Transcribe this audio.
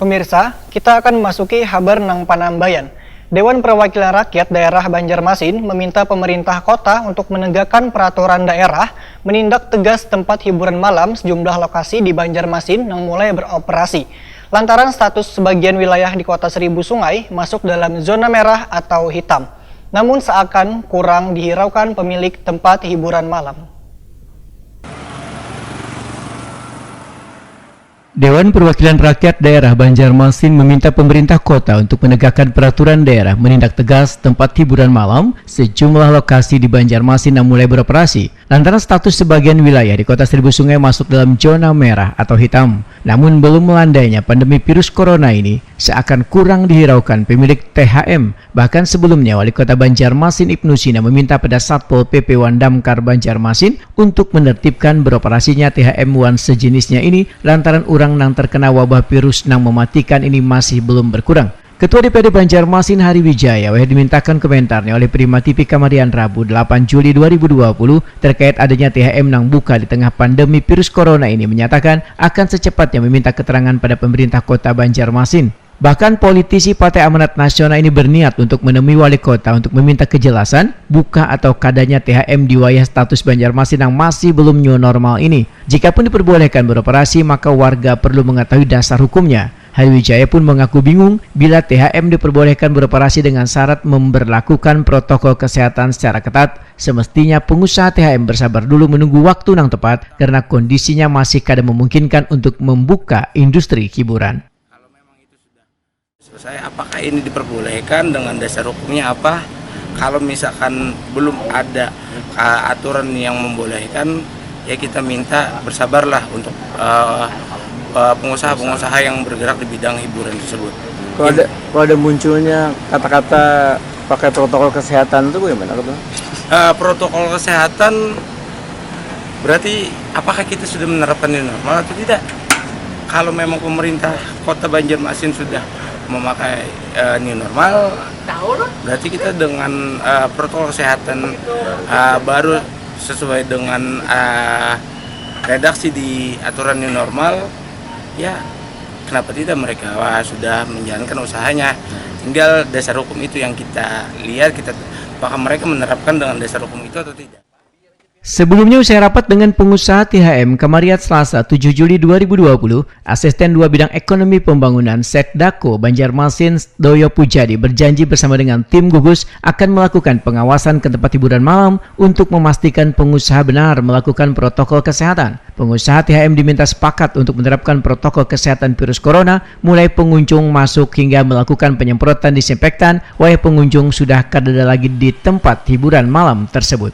Pemirsa, kita akan memasuki Habar Nang Panambayan. Dewan Perwakilan Rakyat Daerah Banjarmasin meminta pemerintah kota untuk menegakkan peraturan daerah menindak tegas tempat hiburan malam sejumlah lokasi di Banjarmasin yang mulai beroperasi. Lantaran status sebagian wilayah di Kota Seribu Sungai masuk dalam zona merah atau hitam. Namun seakan kurang dihiraukan pemilik tempat hiburan malam. Dewan Perwakilan Rakyat Daerah Banjarmasin meminta pemerintah kota untuk menegakkan peraturan daerah menindak tegas tempat hiburan malam sejumlah lokasi di Banjarmasin yang mulai beroperasi lantaran status sebagian wilayah di Kota Seribu Sungai masuk dalam zona merah atau hitam. Namun belum melandainya pandemi virus corona ini seakan kurang dihiraukan pemilik THM. Bahkan sebelumnya Wali Kota Banjarmasin Ibnu Sina meminta pada Satpol PP Wandamkar Banjarmasin untuk menertibkan beroperasinya THM Wan sejenisnya ini lantaran orang yang terkena wabah virus yang mematikan ini masih belum berkurang. Ketua DPD Banjarmasin Hari Wijaya dimintakan komentarnya oleh Prima TV Kamarian Rabu 8 Juli 2020 terkait adanya THM yang buka di tengah pandemi virus corona ini, menyatakan akan secepatnya meminta keterangan pada pemerintah kota Banjarmasin. Bahkan politisi Partai Amanat Nasional ini berniat untuk menemui wali kota untuk meminta kejelasan buka atau kadanya THM di wilayah status Banjarmasin yang masih belum new normal ini. Jikapun diperbolehkan beroperasi, maka warga perlu mengetahui dasar hukumnya. Hari Wijaya pun mengaku bingung bila THM diperbolehkan beroperasi dengan syarat memberlakukan protokol kesehatan secara ketat. Semestinya pengusaha THM bersabar dulu menunggu waktu yang tepat karena kondisinya masih kada memungkinkan untuk membuka industri hiburan. Selesai, apakah ini diperbolehkan, dengan dasar hukumnya apa? Kalau misalkan belum ada aturan yang membolehkan, ya kita minta bersabarlah untuk pengusaha-pengusaha yang bergerak di bidang hiburan tersebut. Kalau ada munculnya kata-kata pakai protokol kesehatan itu bagaimana? Protokol kesehatan berarti apakah kita sudah menerapkan new normal atau tidak? Kalau memang pemerintah kota Banjarmasin sudah memakai new normal, berarti kita dengan protokol kesehatan baru sesuai dengan redaksi di aturan new normal, ya kenapa tidak mereka sudah menjalankan usahanya. Tinggal dasar hukum itu yang kita lihat, apakah mereka menerapkan dengan dasar hukum itu atau tidak. Sebelumnya usai rapat dengan pengusaha THM Kamariat Selasa 7 Juli 2020, Asisten 2 Bidang Ekonomi Pembangunan Setdako Banjarmasin Doyo Pujadi berjanji bersama dengan tim gugus akan melakukan pengawasan ke tempat hiburan malam untuk memastikan pengusaha benar melakukan protokol kesehatan. Pengusaha THM diminta sepakat untuk menerapkan protokol kesehatan virus corona, mulai pengunjung masuk hingga melakukan penyemprotan disinfektan, walau pengunjung sudah kada lagi di tempat hiburan malam tersebut.